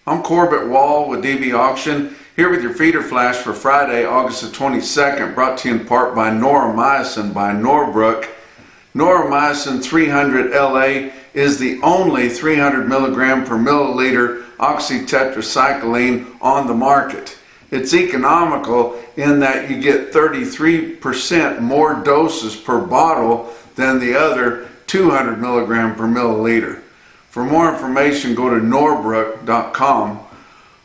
I'm Corbitt with DVAuction, here with your feeder flash for Friday, August the 22nd, brought to you in part by Noromycin by Norbrook. Noromycin 300 LA is the only 300 milligram per milliliter oxytetracycline on the market. It's economical in that you get 33% more doses per bottle than the other 200 milligram per milliliter. For more information, go to norbrook.com.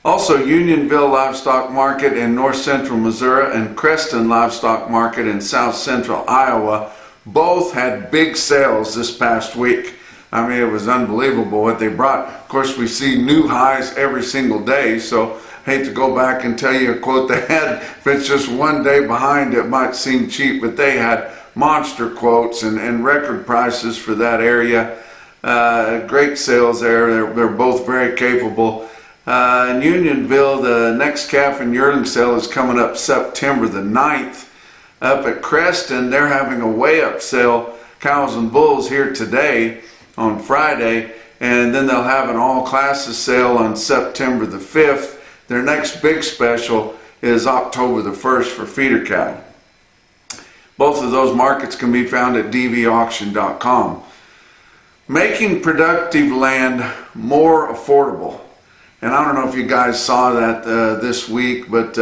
Also, Unionville Livestock Market in north central Missouri and Creston Livestock Market in south central Iowa both had big sales this past week. I mean, it was unbelievable what they brought. Of course, we see new highs every single day, so hate to go back and tell you a quote they had. If it's just one day behind, it might seem cheap, but they had monster quotes and record prices for that area. Great sales there. They're both very capable. In Unionville, the next calf and yearling sale is coming up September the 9th. Up at Creston, they're having a weigh-up sale, cows and bulls, here today on Friday, and then they'll have an all-classes sale on September the 5th. Their next big special is October the 1st for feeder cattle. Both of those markets can be found at DVAuction.com. Making productive land more affordable. And I don't know if you guys saw that this week, but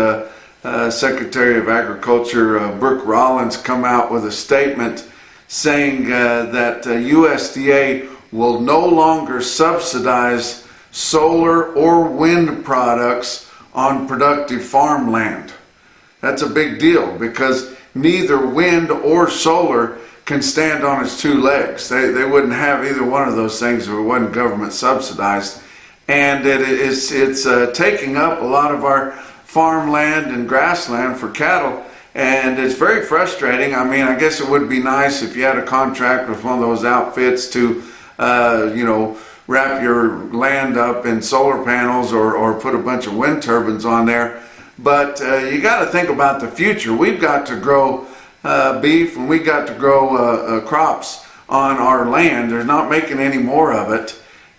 Secretary of Agriculture Brooke Rollins come out with a statement saying that USDA will no longer subsidize solar or wind products on productive farmland. That's a big deal because neither wind or solar can stand on its two legs. They wouldn't have either one of those things if it wasn't government subsidized. And it's taking up a lot of our farmland and grassland for cattle, and it's very frustrating. I mean, I guess it would be nice if you had a contract with one of those outfits to, wrap your land up in solar panels or put a bunch of wind turbines on there. But you got to think about the future. We've got to grow beef, and we got to grow crops on our land. They're not making any more of it,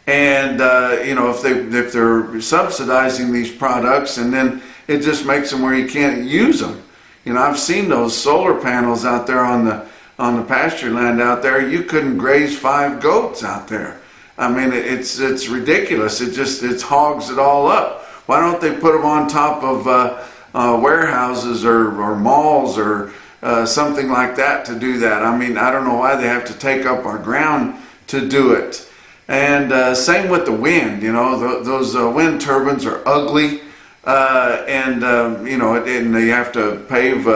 and if they're subsidizing these products, and then it just makes them where you can't use them. I've seen those solar panels out there on the pasture land out there. You couldn't graze 5 goats out there. I mean, it's ridiculous. It hogs it all up. Why don't they put them on top of warehouses or malls or something like that to do that? I mean, I don't know why they have to take up our ground to do it. And same with the wind. Those wind turbines are ugly, and they have to pave,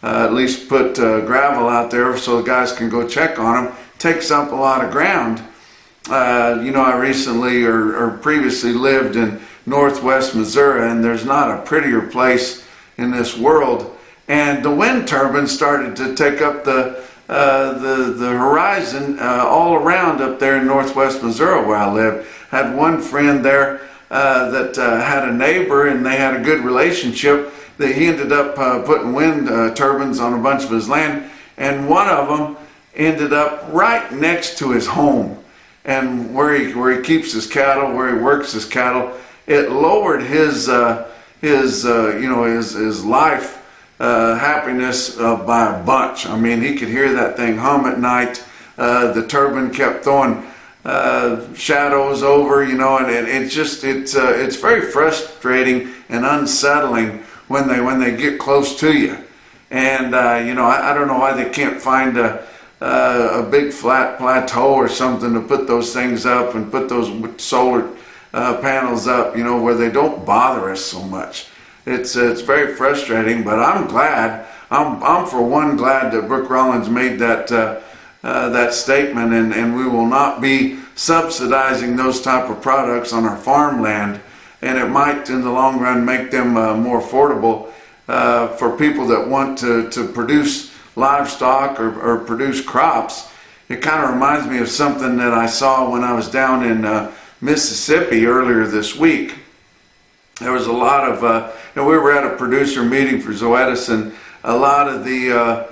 at least put gravel out there so the guys can go check on them. Takes up a lot of ground. I recently or previously lived in northwest Missouri, and there's not a prettier place in this world. And the wind turbines started to take up the horizon all around up there in northwest Missouri where I live. Had one friend there that had a neighbor, and they had a good relationship, that he ended up putting wind turbines on a bunch of his land, and one of them ended up right next to his home. And where he keeps his cattle, where he works his cattle, it lowered his life happiness by a bunch. I mean, he could hear that thing hum at night. The turbine kept throwing shadows over, and it's very frustrating and unsettling when they get close to you. And I don't know why they can't find a big flat plateau or something to put those things up and put those solar panels up, where they don't bother us so much. It's very frustrating, but I'm glad. I'm for one glad that Brooke Rollins made that statement, and we will not be subsidizing those type of products on our farmland, and it might in the long run make them more affordable for people that want to produce livestock or produce crops. It kind of reminds me of something that I saw when I was down in Mississippi earlier this week. There was a lot of, we were at a producer meeting for Zoetis, and a lot of the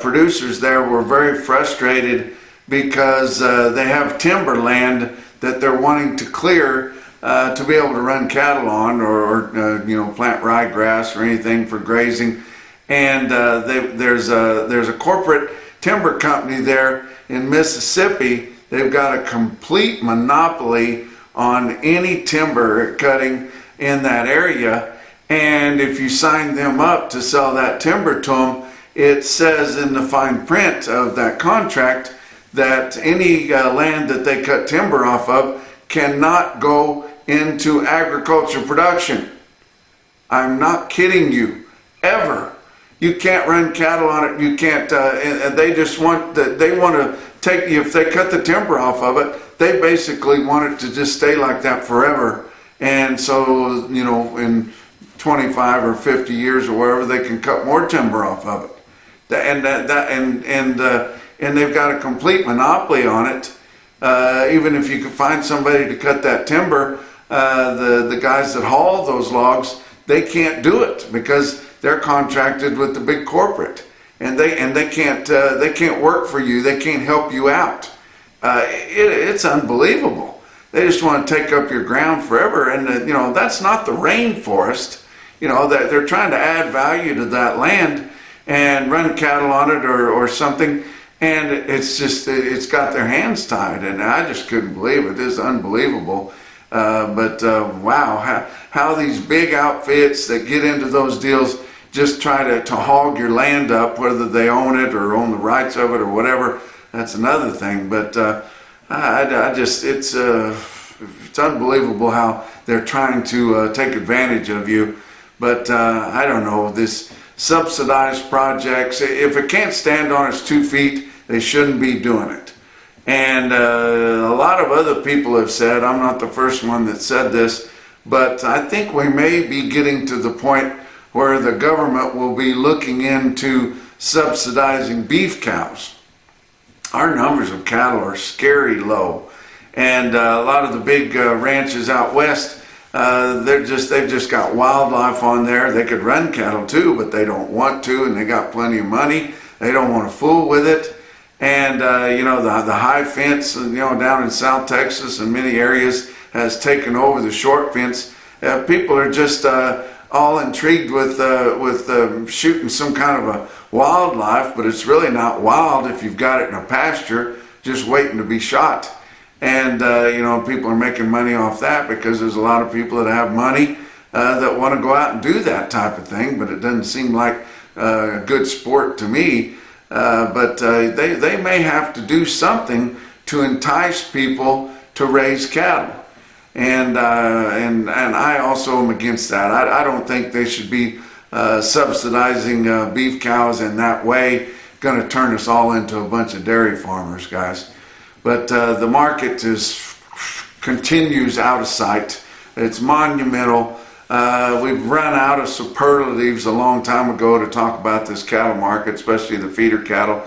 producers there were very frustrated because they have timberland that they're wanting to clear to be able to run cattle on, or you know, plant ryegrass or anything for grazing. And there's a corporate timber company there in Mississippi. They've got a complete monopoly on any timber cutting in that area. And if you sign them up to sell that timber to them, it says in the fine print of that contract that any land that they cut timber off of cannot go into agriculture production. I'm not kidding you, ever. You can't run cattle on it. You can't. And they just want that. They want to take. If they cut the timber off of it, they basically want it to just stay like that forever. And so, you know, in 25 or 50 years or wherever, they can cut more timber off of it. And they've got a complete monopoly on it. Even if you could find somebody to cut that timber, the guys that haul those logs, they can't do it because they're contracted with the big corporate, and they can't work for you. They can't help you out. It's unbelievable. They just want to take up your ground forever, and you know, that's not the rainforest. You know, that they're trying to add value to that land and run cattle on it or something, and it's got their hands tied, and I just couldn't believe it. It's unbelievable. Wow, how these big outfits that get into those deals just try to hog your land up, whether they own it or own the rights of it or whatever. That's another thing. But it's unbelievable how they're trying to take advantage of you. But I don't know, this subsidized projects, if it can't stand on its 2 feet, they shouldn't be doing it. And a lot of other people have said, I'm not the first one that said this, but I think we may be getting to the point where the government will be looking into subsidizing beef cows. Our numbers of cattle are scary low, and a lot of the big ranches out west, they've just got wildlife on there. They could run cattle too, but they don't want to, and they got plenty of money. They don't want to fool with it. And you know, the high fence, you know, down in South Texas and many areas has taken over the short fence. People are just all intrigued with shooting some kind of a wildlife, but it's really not wild if you've got it in a pasture just waiting to be shot. And you know, people are making money off that because there's a lot of people that have money that want to go out and do that type of thing, but it doesn't seem like a good sport to me. But they may have to do something to entice people to raise cattle, and I also am against that. I don't think they should be subsidizing beef cows in that way. Going to turn us all into a bunch of dairy farmers, guys. But the market continues out of sight. It's monumental. We've run out of superlatives a long time ago to talk about this cattle market, especially the feeder cattle.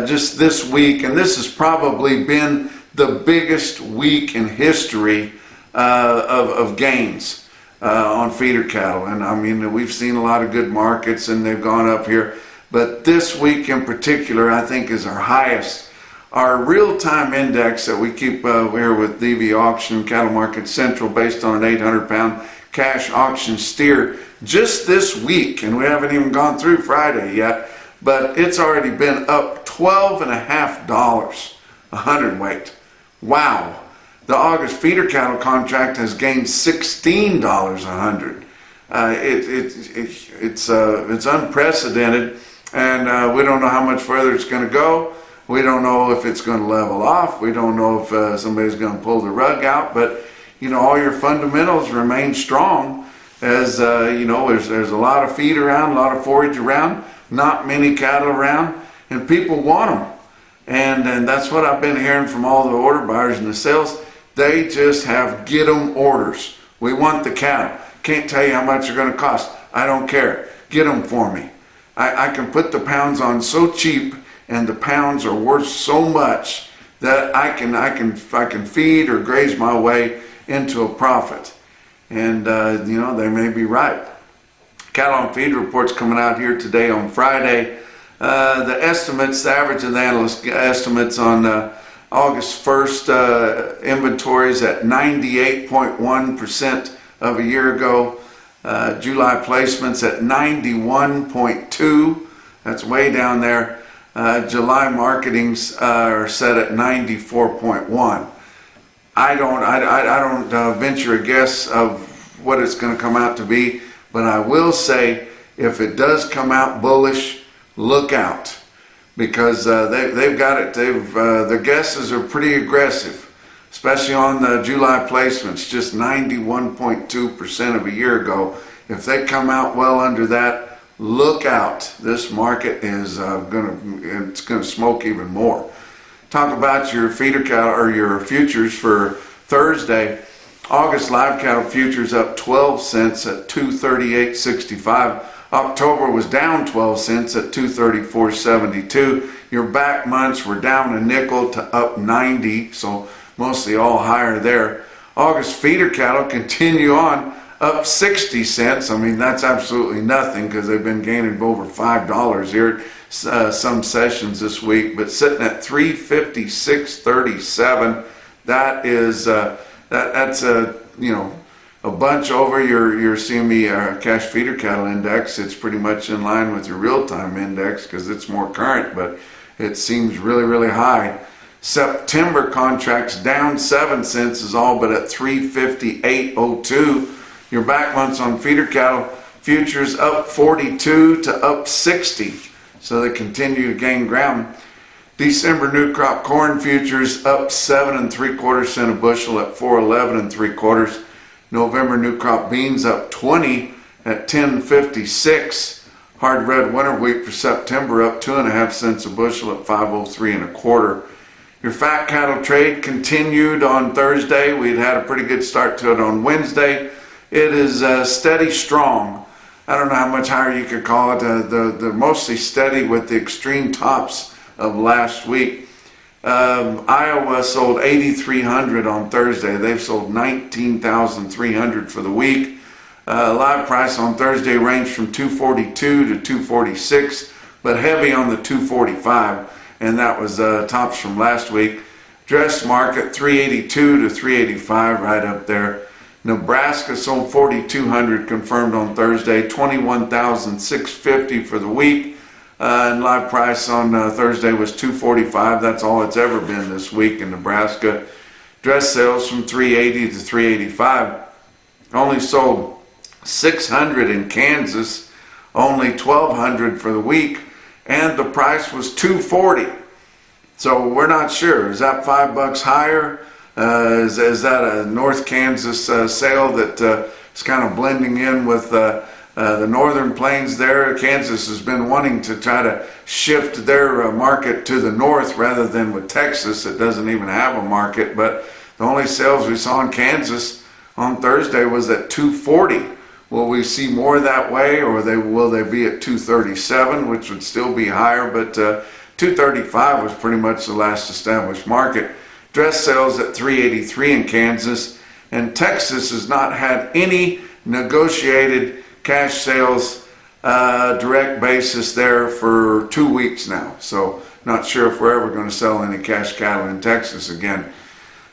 Just this week, and this has probably been the biggest week in history of gains on feeder cattle. And I mean, we've seen a lot of good markets and they've gone up here, but this week in particular, I think, is our highest. Our real-time index that we keep here with DVAuction Cattle Market Central, based on an 800-pound cash auction steer, just this week, and we haven't even gone through Friday yet, but it's already been up $12.50 a hundredweight. Wow. The August feeder cattle contract has gained $16 a hundred. It's unprecedented, and we don't know how much further it's going to go. We don't know if it's going to level off. We don't know if somebody's going to pull the rug out, but you know, all your fundamentals remain strong. As you know, there's a lot of feed around, a lot of forage around, not many cattle around, and people want them. And that's what I've been hearing from all the order buyers and the sales. They just have get 'em orders. We want the cattle. Can't tell you how much they're going to cost. I don't care. Get them for me. I can put the pounds on so cheap, and the pounds are worth so much that I can feed or graze my way into a profit. And you know, they may be right. Cattle on feed reports coming out here today on Friday. The estimates, the average of the analyst estimates on August 1st inventories at 98.1% of a year ago. July placements at 91.2. That's way down there. July marketings are set at 94.1. I don't venture a guess of what it's going to come out to be, but I will say if it does come out bullish, look out, because they've got it. Their guesses are pretty aggressive, especially on the July placements, just 91.2% of a year ago. If they come out well under that, look out. This market is it's gonna smoke even more. Talk about your feeder cattle or your futures for Thursday. August live cattle futures up 12 cents at 238.65. October was down 12 cents at 234.72. Your back months were down a nickel to up 90, so mostly all higher there. August feeder cattle continue on up 60 cents. I mean, that's absolutely nothing because they've been gaining over $5 here some sessions this week, but sitting at 356.37. That is that's a bunch over your CME cash feeder cattle index. It's pretty much in line with your real-time index because it's more current, but it seems really, really high. September contracts down 7 cents is all but at 358.02. Your back months on feeder cattle futures up 42 to up 60, so they continue to gain ground. December new crop corn futures up 7 3/4 cents a bushel at 411 3/4. November new crop beans up 20 at 10.56. Hard red winter wheat for September up 2.5 cents a bushel at 503 1/4. Your fat cattle trade continued on Thursday. We'd had a pretty good start to it on Wednesday. It is steady strong. I don't know how much higher you could call it. They're mostly steady with the extreme tops of last week. Iowa sold 8,300 on Thursday. They've sold 19,300 for the week. Live price on Thursday ranged from 242 to 246, but heavy on the 245, and that was tops from last week. Dress market 382 to 385, right up there. Nebraska sold 4,200 confirmed on Thursday, 21,650 for the week. And live price on Thursday was 245. That's all it's ever been this week in Nebraska. Dress sales from 380 to 385. Only sold 600 in Kansas, only 1,200 for the week, and the price was 240. So we're not sure. Is that $5 higher? Is that a North Kansas sale that is kind of blending in with the northern plains there? Kansas has been wanting to try to shift their market to the north rather than with Texas. It doesn't even have a market, but the only sales we saw in Kansas on Thursday was at 240. Will we see more that way, or will they be at 237, which would still be higher, but 235 was pretty much the last established market. Dress sales at 383 in Kansas, and Texas has not had any negotiated cash sales direct basis there for 2 weeks now. So not sure if we're ever going to sell any cash cattle in Texas again.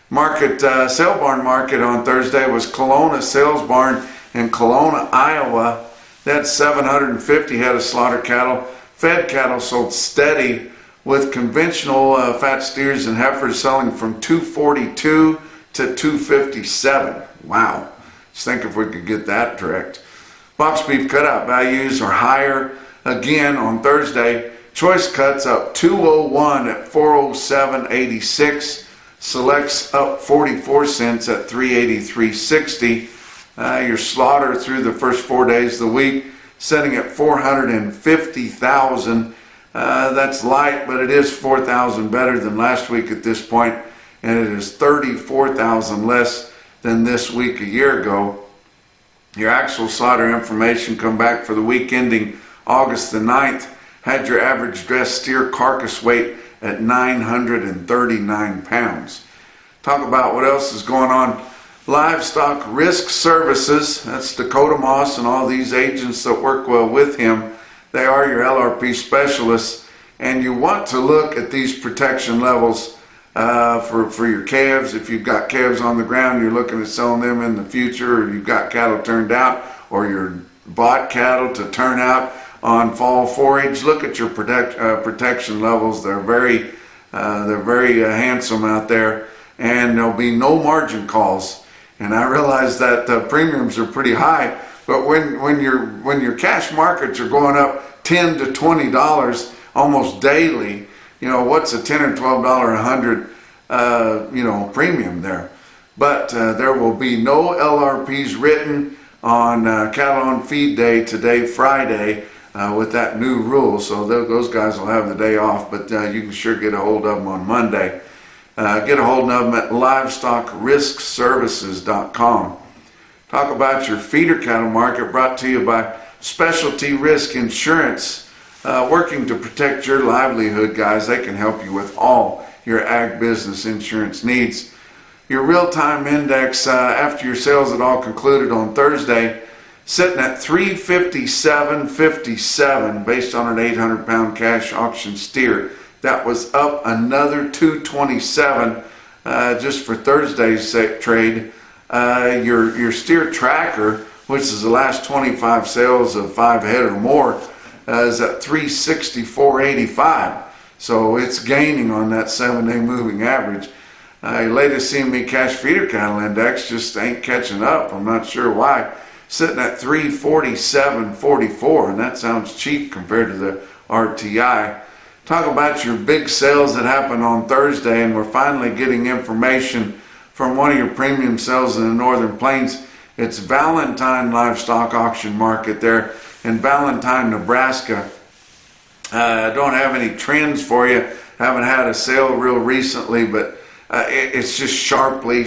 Market sale barn market on Thursday was Kelowna Sales Barn in Kelowna, Iowa. That's 750 head of slaughter cattle. Fed cattle sold steady, with conventional fat steers and heifers selling from 242 to 257. Wow. Just think if we could get that direct. Box beef cutout values are higher again on Thursday. Choice cuts up 201 at 407.86. Selects up 44 cents at 383.60. Your slaughter through the first 4 days of the week setting at 450,000. That's light, but it is 4,000 better than last week at this point, and it is 34,000 less than this week a year ago. Your actual slaughter information come back for the week ending August the 9th. Had your average dressed steer carcass weight at 939 pounds. Talk about what else is going on. Livestock Risk Services, that's Dakota Moss and all these agents that work well with him. They are your LRP specialists, and you want to look at these protection levels for your calves. If you've got calves on the ground, you're looking at selling them in the future, or you've got cattle turned out, or you're bought cattle to turn out on fall forage, look at your protection levels. They're very handsome out there, and there'll be no margin calls. And I realize that premiums are pretty high, but when your cash markets are going up $10 to $20 almost daily, you know, what's a $10 or $12 100 premium there? But there will be no LRPs written on cattle on feed day today, Friday, with that new rule. So those guys will have the day off, but you can sure get a hold of them on Monday. Get a hold of them at livestockriskservices.com. Talk about your feeder cattle market, brought to you by Specialty Risk Insurance, working to protect your livelihood, guys. They can help you with all your ag business insurance needs. Your real-time index after your sales had all concluded on Thursday, sitting at 357.57 based on an 800-pound cash auction steer. That was up another 227 just for Thursday's trade. Your steer tracker, which is the last 25 sales of 5 head or more, is at 364.85. So it's gaining on that 7-day moving average. Latest CME cash feeder cattle index just ain't catching up. I'm not sure why. Sitting at 347.44, and that sounds cheap compared to the RTI. Talk about your big sales that happened on Thursday, and we're finally getting information from one of your premium sales in the Northern Plains. It's Valentine Livestock Auction Market there in Valentine, Nebraska. I don't have any trends for you. Haven't had a sale real recently, but it's just sharply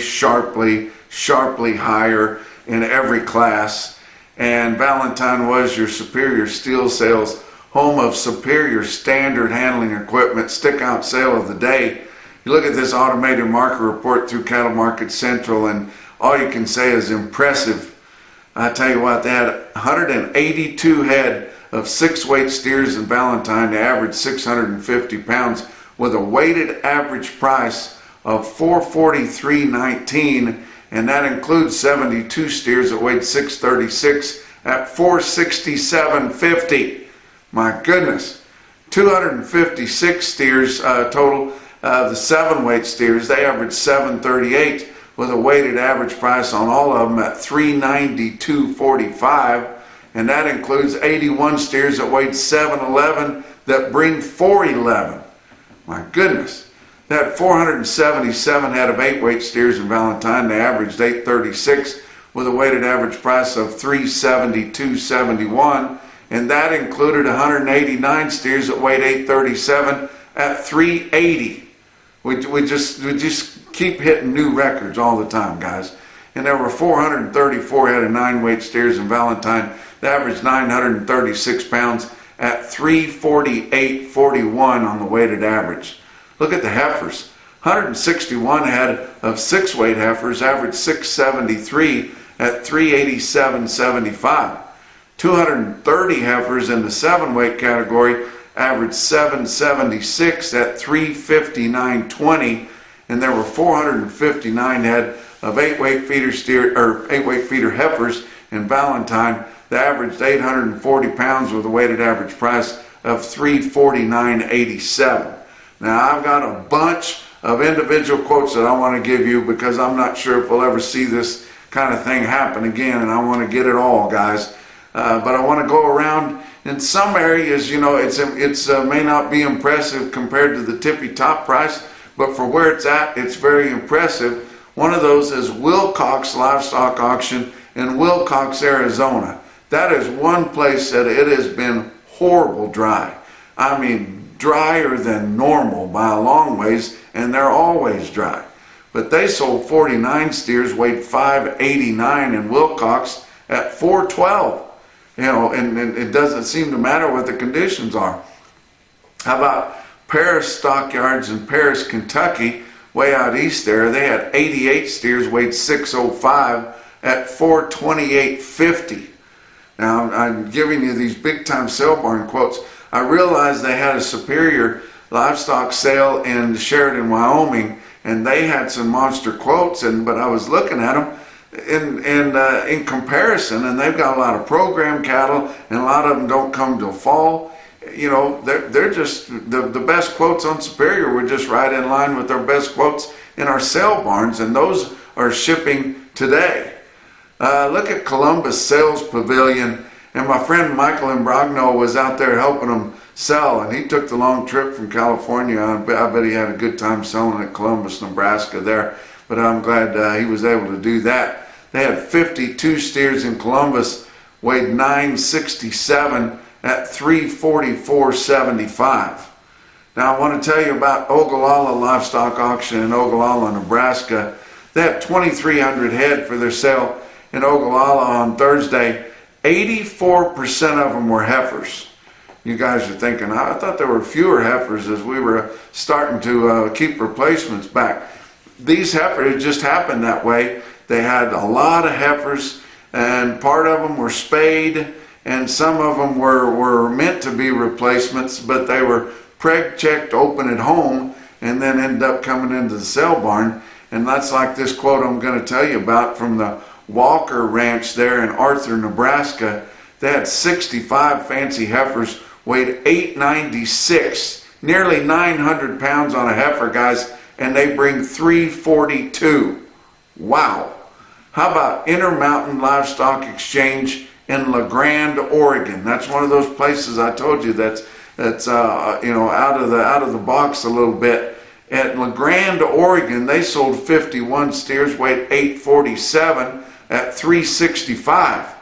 higher in every class. And Valentine was your superior steel sales, home of superior standard handling equipment, stick out sale of the day. You look at this automated market report through Cattle Market Central, and all you can say is impressive. I tell you what, they had 182 head of 6-weight steers in Valentine. They averaged 650 pounds with a weighted average price of $443.19, and that includes 72 steers that weighed 636 at $467.50. My goodness. 256 steers total. The 7-weight steers, they averaged 738 with a weighted average price on all of them at $392.45, and that includes 81 steers that weighed 711 that bring 411. My goodness. They had 477 head of 8-weight steers in Valentine. They averaged 836 with a weighted average price of $372.71, and that included 189 steers that weighed 837 at $380. We just keep hitting new records all the time, guys. And there were 434 head of 9-weight steers in Valentine. They averaged 936 pounds at $348.41 on the weighted average. Look at the heifers. 161 head of 6-weight heifers averaged 673 at $387.75. 230 heifers in the 7-weight category averaged 776 at $359.20, and there were 459 head of 8-weight feeder heifers in Valentine that averaged 840 pounds with a weighted average price of $349.87. Now, I've got a bunch of individual quotes that I want to give you because I'm not sure if we'll ever see this kind of thing happen again, and I want to get it all, guys. But I want to go around. In some areas, you know, it's may not be impressive compared to the tippy top price, but for where it's at, it's very impressive. One of those is Wilcox Livestock Auction in Wilcox, Arizona. That is one place that it has been horrible dry. I mean, drier than normal by a long ways, and they're always dry. But they sold 49 steers, weighed 589 in Wilcox at 412. You know, and it doesn't seem to matter what the conditions are. How about Paris Stockyards in Paris, Kentucky, way out east there? They had 88 steers, weighed 605 at $428.50. Now, I'm giving you these big-time sale barn quotes. I realized they had a superior livestock sale in Sheridan, Wyoming, and they had some monster quotes. But I was looking at them in comparison, and they've got a lot of program cattle, and a lot of them don't come till fall. You know, they're just the best quotes on Superior were just right in line with our best quotes in our sale barns, and those are shipping today. Look at Columbus Sales Pavilion, and my friend Michael Imbrogno was out there helping them sell, and he took the long trip from California. I bet he had a good time selling at Columbus, Nebraska there, but I'm glad he was able to do that. They had 52 steers in Columbus, weighed 967 at 344.75. Now I want to tell you about Ogallala Livestock Auction in Ogallala, Nebraska. They had 2,300 head for their sale in Ogallala on Thursday. 84% of them were heifers. You guys are thinking, I thought there were fewer heifers as we were starting to keep replacements back. These heifers, it just happened that way. They had a lot of heifers, and part of them were spayed, and some of them were meant to be replacements, but they were preg checked open at home and then ended up coming into the sale barn. And that's like this quote I'm going to tell you about from the Walker Ranch there in Arthur, Nebraska. They had 65 fancy heifers, weighed 896, nearly 900 pounds on a heifer, guys, and they bring 342. Wow. How about Intermountain Livestock Exchange in La Grande, Oregon? That's one of those places I told you that's you know, out of the box a little bit. At La Grande, Oregon, they sold 51 steers, weighed 847 at 365.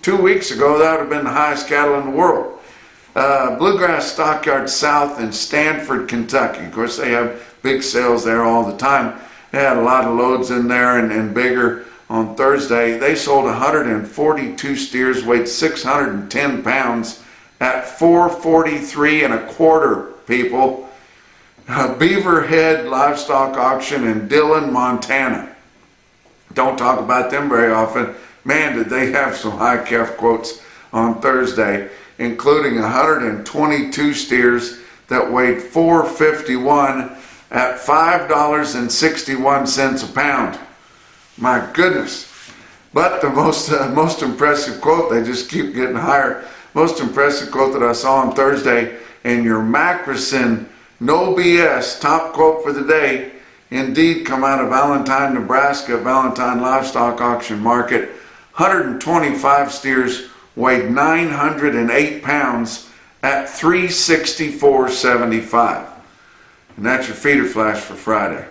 2 weeks ago, that would have been the highest cattle in the world. Bluegrass Stockyard South in Stanford, Kentucky. Of course, they have big sales there all the time. They had a lot of loads in there and bigger. On Thursday, they sold 142 steers, weighed 610 pounds at 443.25, people. Beaverhead Livestock Auction in Dillon, Montana. Don't talk about them very often. Man, did they have some high calf quotes on Thursday, including 122 steers that weighed 451 at $5.61 a pound. My goodness. But the most impressive quote, they just keep getting higher. Most impressive quote that I saw on Thursday in your Macrocin No BS top quote for the day, indeed come out of Valentine, Nebraska, Valentine Livestock Auction Market. 125 steers weighed 908 pounds at $364.75. And that's your feeder flash for Friday.